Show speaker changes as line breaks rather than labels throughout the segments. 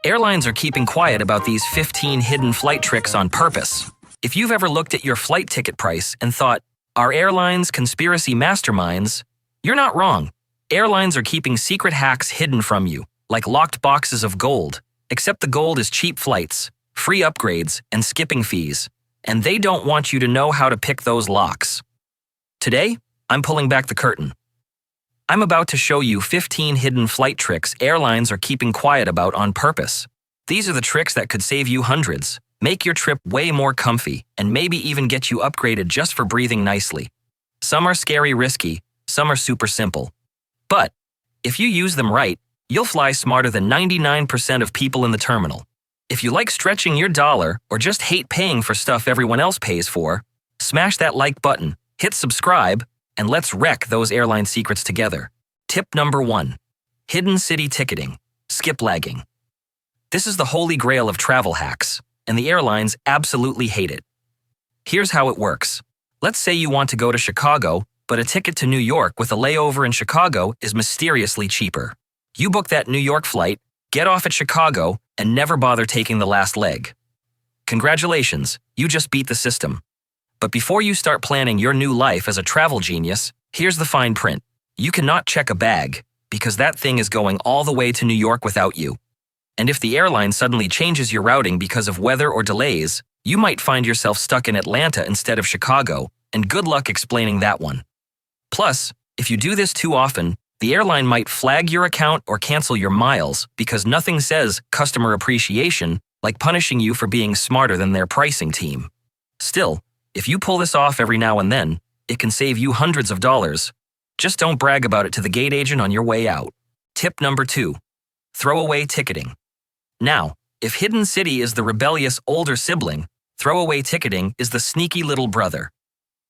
Airlines are keeping quiet about these 15 hidden flight tricks on purpose. If you've ever looked at your flight ticket price and thought, are airlines conspiracy masterminds? You're not wrong. Airlines are keeping secret hacks hidden from you, like locked boxes of gold, except the gold is cheap flights, free upgrades, and skipping fees, and they don't want you to know how to pick those locks. Today, I'm pulling back the curtain. I'm about to show you 15 hidden flight tricks airlines are keeping quiet about on purpose. These are the tricks that could save you hundreds, make your trip way more comfy, and maybe even get you upgraded just for breathing nicely. Some are scary risky, some are super simple. But if you use them right, you'll fly smarter than 99% of people in the terminal. If you like stretching your dollar or just hate paying for stuff everyone else pays for, smash that like button, hit subscribe, and let's wreck those airline secrets together. Tip number 1. Hidden city ticketing, skiplagging. This is the holy grail of travel hacks, and the airlines absolutely hate it. Here's how it works. Let's say you want to go to Chicago, but a ticket to New York with a layover in Chicago is mysteriously cheaper. You book that New York flight, get off at Chicago, and never bother taking the last leg. Congratulations, you just beat the system. But before you start planning your new life as a travel genius, here's the fine print. You cannot check a bag, because that thing is going all the way to New York without you. And if the airline suddenly changes your routing because of weather or delays, you might find yourself stuck in Atlanta instead of Chicago, and good luck explaining that one. Plus, if you do this too often, the airline might flag your account or cancel your miles because nothing says customer appreciation like punishing you for being smarter than their pricing team. Still, if you pull this off every now and then, it can save you hundreds of dollars. Just don't brag about it to the gate agent on your way out. Tip number 2. Throwaway ticketing. Now, if Hidden City is the rebellious older sibling, throwaway ticketing is the sneaky little brother.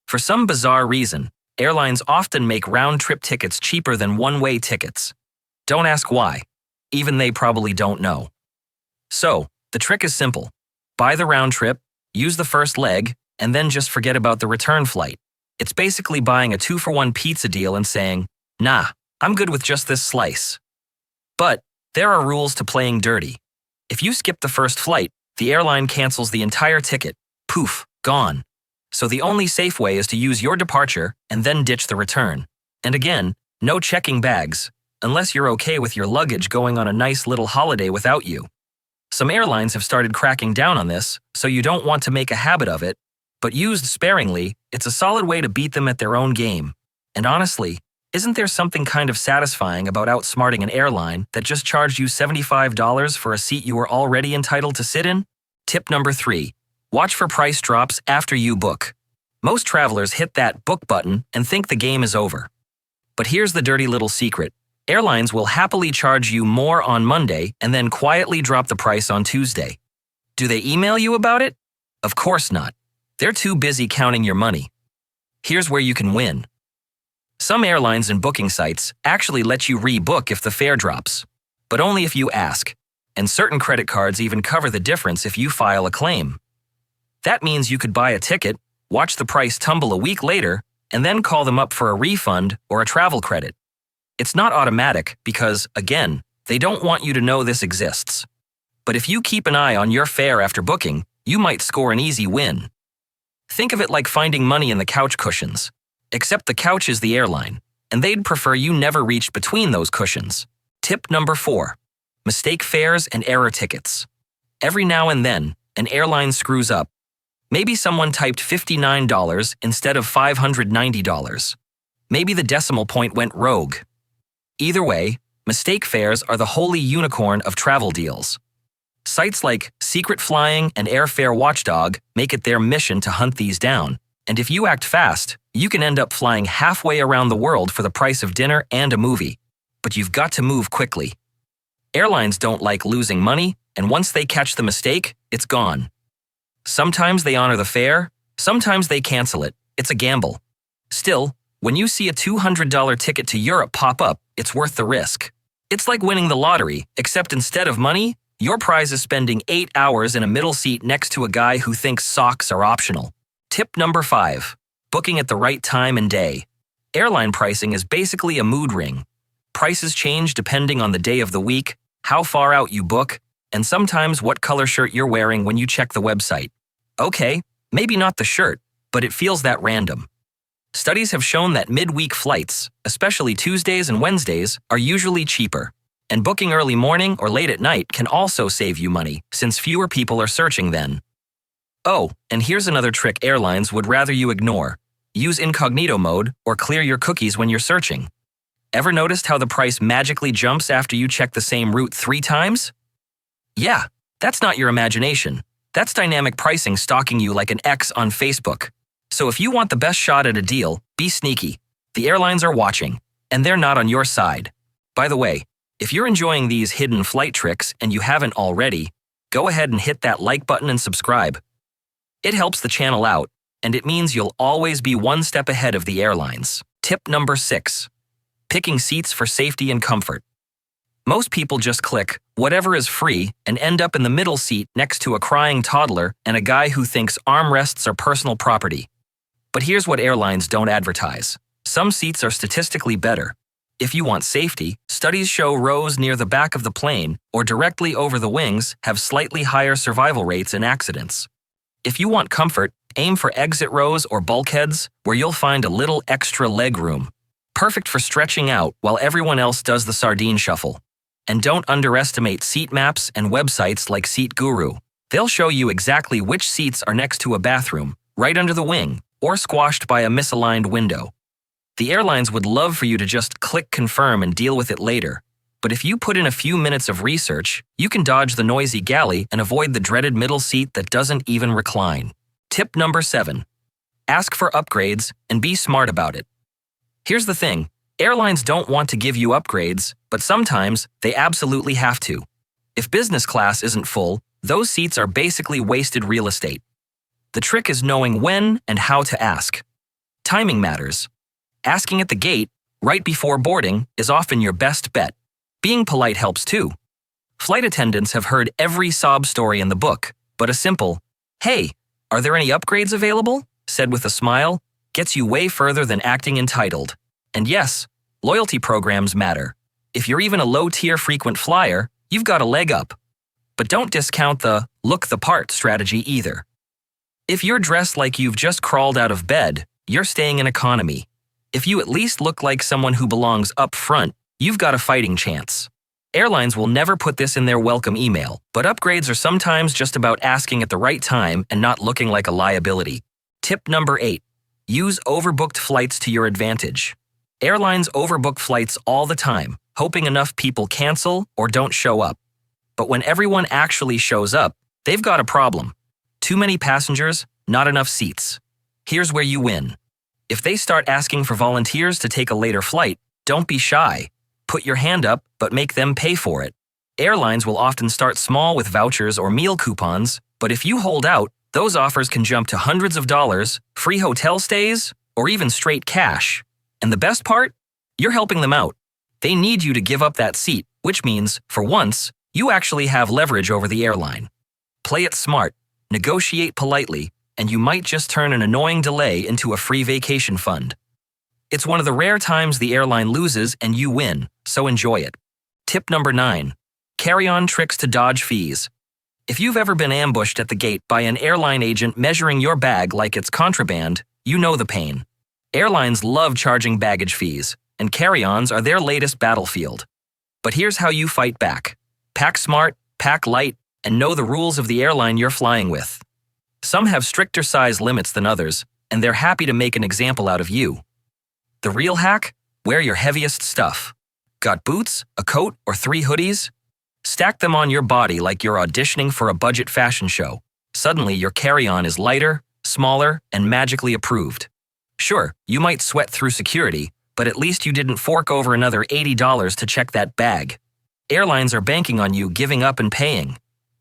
For some bizarre reason, airlines often make round-trip tickets cheaper than one-way tickets. Don't ask why. Even they probably don't know. So, the trick is simple. Buy the round trip, use the first leg, and then just forget about the return flight. It's basically buying a 2-for-1 pizza deal and saying, nah, I'm good with just this slice. But there are rules to playing dirty. If you skip the first flight, the airline cancels the entire ticket. Poof, gone. So the only safe way is to use your departure and then ditch the return. And again, no checking bags, unless you're okay with your luggage going on a nice little holiday without you. Some airlines have started cracking down on this, so you don't want to make a habit of it, but used sparingly, it's a solid way to beat them at their own game. And honestly, isn't there something kind of satisfying about outsmarting an airline that just charged you $75 for a seat you were already entitled to sit in? Tip number 3. Watch for price drops after you book. Most travelers hit that book button and think the game is over. But here's the dirty little secret. Airlines will happily charge you more on Monday and then quietly drop the price on Tuesday. Do they email you about it? Of course not. They're too busy counting your money. Here's where you can win. Some airlines and booking sites actually let you rebook if the fare drops, but only if you ask, and certain credit cards even cover the difference if you file a claim. That means you could buy a ticket, watch the price tumble a week later, and then call them up for a refund or a travel credit. It's not automatic because, again, they don't want you to know this exists. But if you keep an eye on your fare after booking, you might score an easy win. Think of it like finding money in the couch cushions. Except the couch is the airline, and they'd prefer you never reached between those cushions. Tip number 4. Mistake fares and error tickets. Every now and then, an airline screws up. Maybe someone typed $59 instead of $590. Maybe the decimal point went rogue. Either way, mistake fares are the holy unicorn of travel deals. Sites like Secret Flying and Airfare Watchdog make it their mission to hunt these down, and if you act fast, you can end up flying halfway around the world for the price of dinner and a movie. But you've got to move quickly. Airlines don't like losing money, and once they catch the mistake, it's gone. Sometimes they honor the fare, sometimes they cancel it. It's a gamble. Still, when you see a $200 ticket to Europe pop up, it's worth the risk. It's like winning the lottery, except instead of money, your prize is spending 8 hours in a middle seat next to a guy who thinks socks are optional. Tip number 5. Booking at the right time and day. Airline pricing is basically a mood ring. Prices change depending on the day of the week, how far out you book, and sometimes what color shirt you're wearing when you check the website. Okay, maybe not the shirt, but it feels that random. Studies have shown that midweek flights, especially Tuesdays and Wednesdays, are usually cheaper. And booking early morning or late at night can also save you money, since fewer people are searching then. Oh, and here's another trick airlines would rather you ignore. Use incognito mode or clear your cookies when you're searching. Ever noticed how the price magically jumps after you check the same route 3 times? Yeah, that's not your imagination. That's dynamic pricing stalking you like an ex on Facebook. So if you want the best shot at a deal, be sneaky. The airlines are watching, and they're not on your side. By the way, if you're enjoying these hidden flight tricks and you haven't already, go ahead and hit that like button and subscribe. It helps the channel out, and it means you'll always be one step ahead of the airlines. Tip number 6. Picking seats for safety and comfort. Most people just click whatever is free and end up in the middle seat next to a crying toddler and a guy who thinks armrests are personal property. But here's what airlines don't advertise. Some seats are statistically better. If you want safety, studies show rows near the back of the plane or directly over the wings have slightly higher survival rates in accidents. If you want comfort, aim for exit rows or bulkheads where you'll find a little extra leg room. Perfect for stretching out while everyone else does the sardine shuffle. And don't underestimate seat maps and websites like Seat Guru. They'll show you exactly which seats are next to a bathroom, right under the wing, or squashed by a misaligned window. The airlines would love for you to just click confirm and deal with it later. But if you put in a few minutes of research, you can dodge the noisy galley and avoid the dreaded middle seat that doesn't even recline. Tip number 7. Ask for upgrades and be smart about it. Here's the thing. Airlines don't want to give you upgrades, but sometimes they absolutely have to. If business class isn't full, those seats are basically wasted real estate. The trick is knowing when and how to ask. Timing matters. Asking at the gate, right before boarding, is often your best bet. Being polite helps too. Flight attendants have heard every sob story in the book, but a simple, "Hey, are there any upgrades available?" said with a smile, gets you way further than acting entitled. And yes, loyalty programs matter. If you're even a low-tier frequent flyer, you've got a leg up. But don't discount the look the part strategy either. If you're dressed like you've just crawled out of bed, you're staying in economy. If you at least look like someone who belongs up front, you've got a fighting chance. Airlines will never put this in their welcome email, but upgrades are sometimes just about asking at the right time and not looking like a liability. Tip number 8. Use overbooked flights to your advantage. Airlines overbook flights all the time, hoping enough people cancel or don't show up. But when everyone actually shows up, they've got a problem. Too many passengers, not enough seats. Here's where you win. If they start asking for volunteers to take a later flight, don't be shy. Put your hand up, but make them pay for it. Airlines will often start small with vouchers or meal coupons, but if you hold out, those offers can jump to hundreds of dollars, free hotel stays, or even straight cash. And the best part? You're helping them out. They need you to give up that seat, which means, for once, you actually have leverage over the airline. Play it smart, negotiate politely, and you might just turn an annoying delay into a free vacation fund. It's one of the rare times the airline loses and you win, so enjoy it. Tip number 9. Carry-on tricks to dodge fees. If you've ever been ambushed at the gate by an airline agent measuring your bag like it's contraband, you know the pain. Airlines love charging baggage fees, and carry-ons are their latest battlefield. But here's how you fight back. Pack smart, pack light, and know the rules of the airline you're flying with. Some have stricter size limits than others, and they're happy to make an example out of you. The real hack? Wear your heaviest stuff. Got boots, a coat, or 3 hoodies? Stack them on your body like you're auditioning for a budget fashion show. Suddenly, your carry-on is lighter, smaller, and magically approved. Sure, you might sweat through security, but at least you didn't fork over another $80 to check that bag. Airlines are banking on you giving up and paying.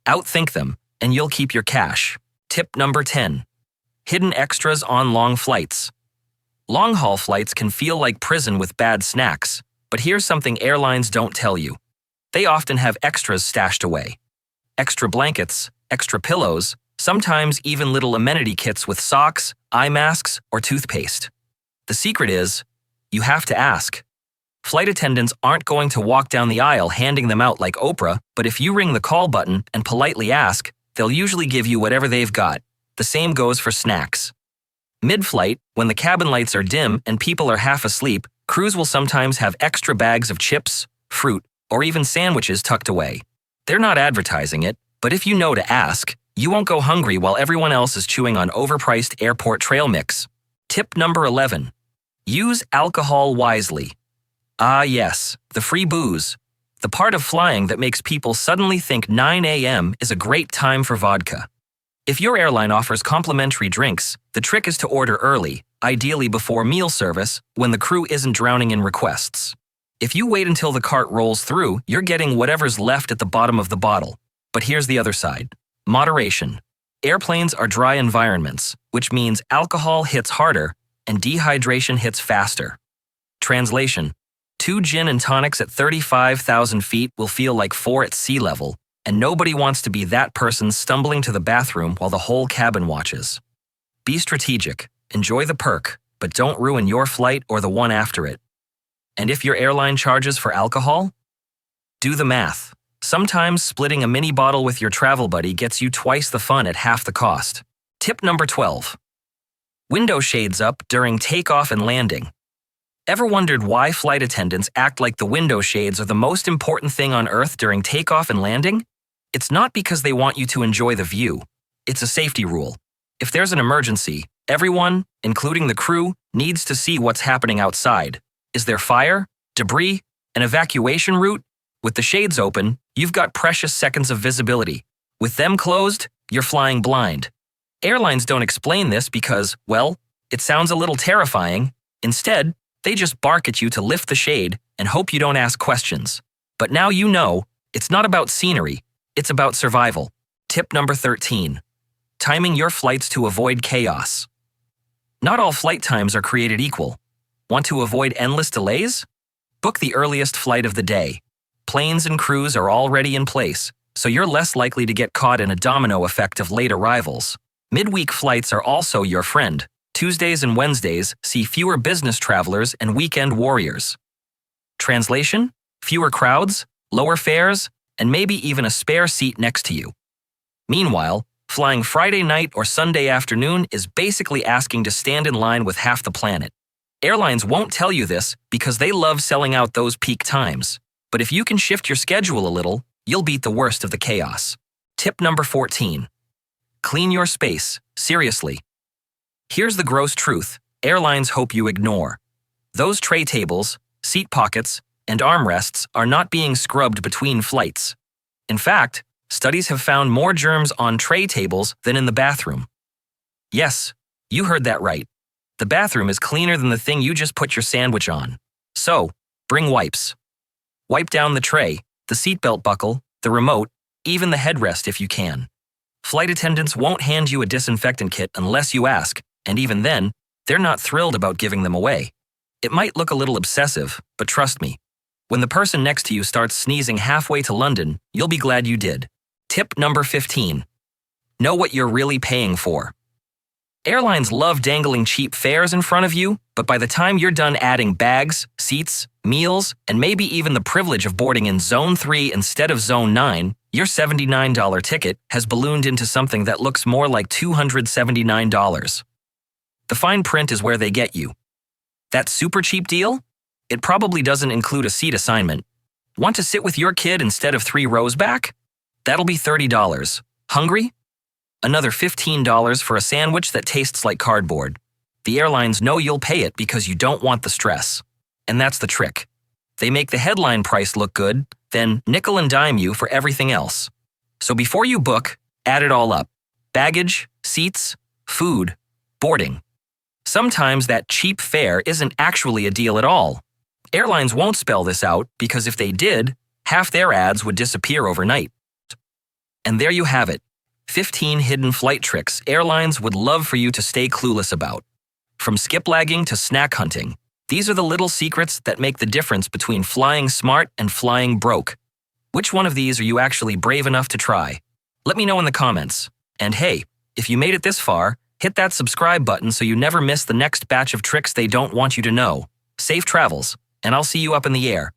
Outthink them, and you'll keep your cash. Tip number 10. Hidden extras on long flights. Long-haul flights can feel like prison with bad snacks, but here's something airlines don't tell you. They often have extras stashed away. Extra blankets, extra pillows, sometimes even little amenity kits with socks, eye masks, or toothpaste. The secret is, you have to ask. Flight attendants aren't going to walk down the aisle handing them out like Oprah, but if you ring the call button and politely ask, they'll usually give you whatever they've got. The same goes for snacks. Mid-flight, when the cabin lights are dim and people are half asleep, crews will sometimes have extra bags of chips, fruit, or even sandwiches tucked away. They're not advertising it, but if you know to ask, you won't go hungry while everyone else is chewing on overpriced airport trail mix. Tip number 11. Use alcohol wisely. Ah yes, the free booze. The part of flying that makes people suddenly think 9 a.m. is a great time for vodka. If your airline offers complimentary drinks, the trick is to order early, ideally before meal service, when the crew isn't drowning in requests. If you wait until the cart rolls through, you're getting whatever's left at the bottom of the bottle. But here's the other side. Moderation. Airplanes are dry environments, which means alcohol hits harder and dehydration hits faster. Translation: 2 gin and tonics at 35,000 feet will feel like 4 at sea level, and nobody wants to be that person stumbling to the bathroom while the whole cabin watches. Be strategic, enjoy the perk, but don't ruin your flight or the one after it. And if your airline charges for alcohol? Do the math. Sometimes splitting a mini bottle with your travel buddy gets you twice the fun at half the cost. Tip number 12. Window shades up during takeoff and landing. Ever wondered why flight attendants act like the window shades are the most important thing on Earth during takeoff and landing? It's not because they want you to enjoy the view. It's a safety rule. If there's an emergency, everyone, including the crew, needs to see what's happening outside. Is there fire, debris, an evacuation route? With the shades open, you've got precious seconds of visibility. With them closed, you're flying blind. Airlines don't explain this because, well, it sounds a little terrifying. Instead, they just bark at you to lift the shade and hope you don't ask questions. But now you know, it's not about scenery, it's about survival. Tip number 13. Timing your flights to avoid chaos. Not all flight times are created equal. Want to avoid endless delays? Book the earliest flight of the day. Planes and crews are already in place, so you're less likely to get caught in a domino effect of late arrivals. Midweek flights are also your friend. Tuesdays and Wednesdays see fewer business travelers and weekend warriors. Translation: fewer crowds, lower fares, and maybe even a spare seat next to you. Meanwhile, flying Friday night or Sunday afternoon is basically asking to stand in line with half the planet. Airlines won't tell you this because they love selling out those peak times. But if you can shift your schedule a little, you'll beat the worst of the chaos. Tip number 14. Clean your space, seriously. Here's the gross truth airlines hope you ignore. Those tray tables, seat pockets, and armrests are not being scrubbed between flights. In fact, studies have found more germs on tray tables than in the bathroom. Yes, you heard that right. The bathroom is cleaner than the thing you just put your sandwich on. So, bring wipes. Wipe down the tray, the seatbelt buckle, the remote, even the headrest if you can. Flight attendants won't hand you a disinfectant kit unless you ask, and even then, they're not thrilled about giving them away. It might look a little obsessive, but trust me, when the person next to you starts sneezing halfway to London, you'll be glad you did. Tip number 15. Know what you're really paying for. Airlines love dangling cheap fares in front of you, but by the time you're done adding bags, seats, meals, and maybe even the privilege of boarding in Zone 3 instead of Zone 9, your $79 ticket has ballooned into something that looks more like $279. The fine print is where they get you. That super cheap deal? It probably doesn't include a seat assignment. Want to sit with your kid instead of 3 rows back? That'll be $30. Hungry? Another $15 for a sandwich that tastes like cardboard. The airlines know you'll pay it because you don't want the stress. And that's the trick. They make the headline price look good, then nickel and dime you for everything else. So before you book, add it all up. Baggage, seats, food, boarding. Sometimes that cheap fare isn't actually a deal at all. Airlines won't spell this out because if they did, half their ads would disappear overnight. And there you have it. 15 hidden flight tricks airlines would love for you to stay clueless about. From skiplagging to snack hunting, these are the little secrets that make the difference between flying smart and flying broke. Which one of these are you actually brave enough to try? Let me know in the comments. And hey, if you made it this far, hit that subscribe button so you never miss the next batch of tricks they don't want you to know. Safe travels. and I'll see you up in the air.